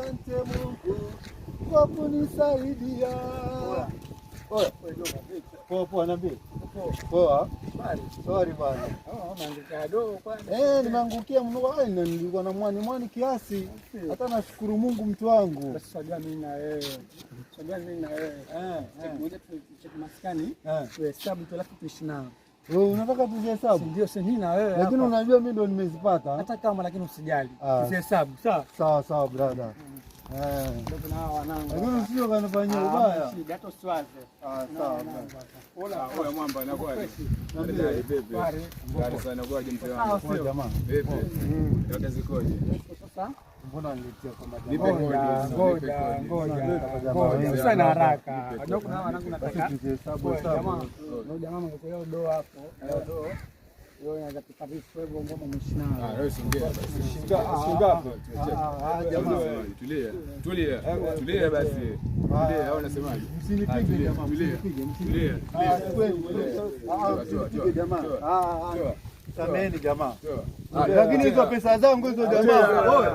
asante Mungu kwa kunisaidia. Poa nabii. Poa. Sorry bwana. Nimeangukia mno, nilikuwa na mwani kiasi. Hata nashukuru Mungu mtu wangu. Sasa mimi na wewe. Maskani. Tuhesabu tu alafu tuishi nao. Wewe unataka tuzihesabu? Ndio sasa mimi na wewe. Lakini unajua mimi ndo nimezipata. Hata kama lakini usijali. Tuzihesabu, sawa? Sawa brother. Ndio kuna wanangu. Lakini usio kanifanyia ubaya. Hata usiwaze. Sawa. Ola mwamba anakuaje? Ndio bebe. Gari sana kwaje mzee wangu? Jamaa. Bebe. Yote zikoje? Sasa mbona niletea kama ngoja. Sana haraka. Ndio kuna wanangu nataka. Jamaa mngekuwa doa hapo. Wewe unaweza kupata wewe ngoma mshinao. Wewe singea basi. Shingapi? Jamaa tulia basi. Tulia au unasemaje? Msinipige jamaa. Tulia. Msinipige jamaa. Sameni jamaa. Lakini hizo pesa zangu hizo jamaa.